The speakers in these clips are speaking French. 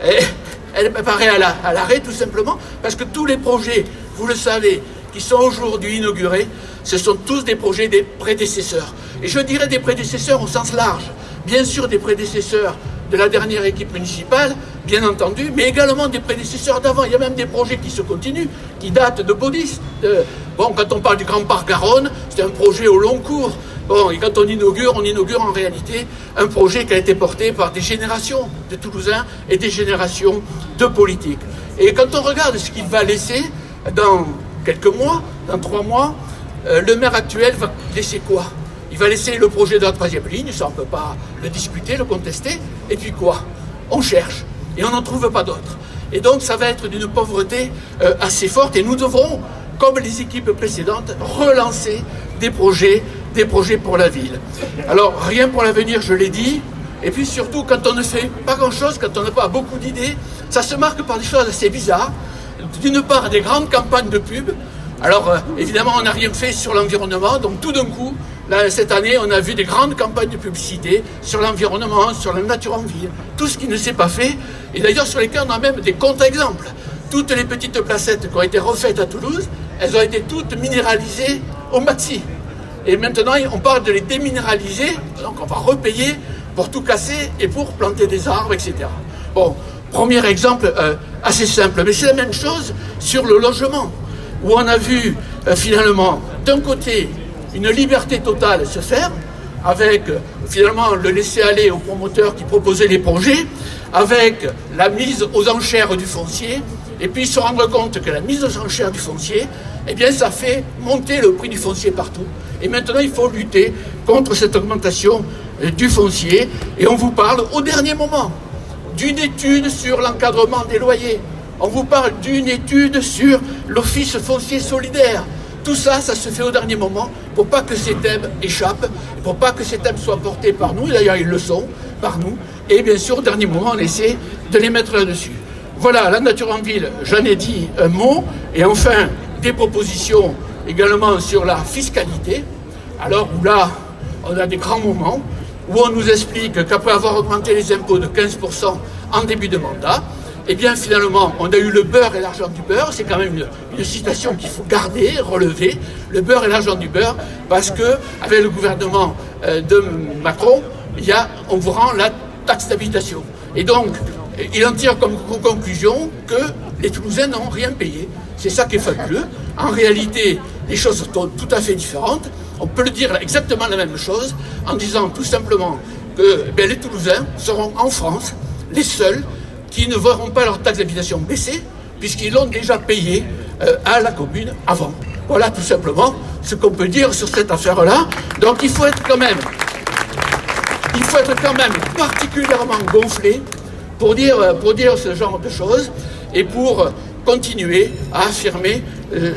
elle paraît à l'arrêt tout simplement parce que tous les projets, vous le savez, qui sont aujourd'hui inaugurés, ce sont tous des projets des prédécesseurs. Et je dirais des prédécesseurs au sens large. Bien sûr des prédécesseurs de la dernière équipe municipale, bien entendu, mais également des prédécesseurs d'avant. Il y a même des projets qui se continuent, qui datent de Baudis. Bon, quand on parle du Grand Parc Garonne, c'est un projet au long cours. Bon, et quand on inaugure en réalité un projet qui a été porté par des générations de Toulousains et des générations de politiques. Et quand on regarde ce qu'il va laisser dans quelques mois, dans 3 mois, le maire actuel va laisser quoi? Il va laisser le projet de la 3e ligne, ça on ne peut pas le discuter, le contester, et puis quoi? On cherche, et on n'en trouve pas d'autres. Et donc ça va être d'une pauvreté assez forte, et nous devrons, comme les équipes précédentes, relancer des projets pour la ville. Alors rien pour l'avenir, je l'ai dit, et puis surtout quand on ne fait pas grand-chose, quand on n'a pas beaucoup d'idées, ça se marque par des choses assez bizarres. D'une part, des grandes campagnes de pub. Alors, évidemment, on n'a rien fait sur l'environnement. Donc, tout d'un coup, là, cette année, on a vu des grandes campagnes de publicité sur l'environnement, sur la nature en ville. Tout ce qui ne s'est pas fait. Et d'ailleurs, sur lesquels on a même des contre-exemples. Toutes les petites placettes qui ont été refaites à Toulouse, elles ont été toutes minéralisées au maxi. Et maintenant, on parle de les déminéraliser. Donc, on va repayer pour tout casser et pour planter des arbres, etc. Bon. Premier exemple assez simple, mais c'est la même chose sur le logement, où on a vu finalement d'un côté une liberté totale se faire, avec finalement le laisser aller aux promoteurs qui proposaient les projets, avec la mise aux enchères du foncier, et puis se rendre compte que la mise aux enchères du foncier, eh bien ça fait monter le prix du foncier partout. Et maintenant il faut lutter contre cette augmentation du foncier, et on vous parle au dernier moment d'une étude sur l'encadrement des loyers. On vous parle d'une étude sur l'office foncier solidaire. Tout ça, ça se fait au dernier moment pour pas que ces thèmes échappent, pour pas que ces thèmes soient portés par nous, d'ailleurs ils le sont, par nous, et bien sûr au dernier moment on essaie de les mettre là-dessus. Voilà, la nature en ville, j'en ai dit un mot, et enfin des propositions également sur la fiscalité, alors où là on a des grands moments, où on nous explique qu'après avoir augmenté les impôts de 15% en début de mandat, eh bien finalement, on a eu le beurre et l'argent du beurre. C'est quand même une citation qu'il faut garder, relever, le beurre et l'argent du beurre, parce que avec le gouvernement de Macron, on vous rend la taxe d'habitation. Et donc, il en tire comme conclusion que les Toulousains n'ont rien payé. C'est ça qui est fabuleux. En réalité, les choses sont tout à fait différentes. On peut le dire exactement la même chose en disant tout simplement que les Toulousains seront en France les seuls qui ne verront pas leur taxe d'habitation baisser puisqu'ils l'ont déjà payé à la commune avant. Voilà tout simplement ce qu'on peut dire sur cette affaire-là. Donc il faut être quand même particulièrement gonflé pour dire ce genre de choses et pour continuer à affirmer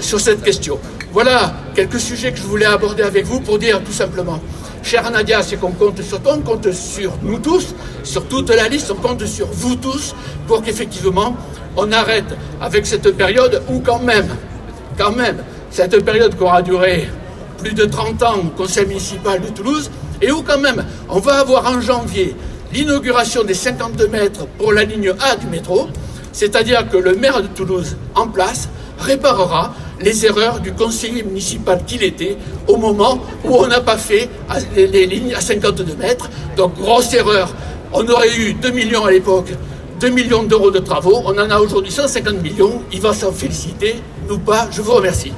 sur cette question. Voilà quelques sujets que je voulais aborder avec vous pour dire tout simplement, chère Nadia, c'est qu'on compte sur toi, on compte sur nous tous, sur toute la liste, on compte sur vous tous pour qu'effectivement on arrête avec cette période où quand même, cette période qui aura duré plus de 30 ans au conseil municipal de Toulouse et où quand même on va avoir en janvier l'inauguration des 52 mètres pour la ligne A du métro, c'est-à-dire que le maire de Toulouse en place réparera les erreurs du conseiller municipal qu'il était au moment où on n'a pas fait les lignes à 52 mètres. Donc, grosse erreur. On aurait eu 2 millions à l'époque, 2 millions d'euros de travaux. On en a aujourd'hui 150 millions. Il va s'en féliciter. Nous pas. Je vous remercie.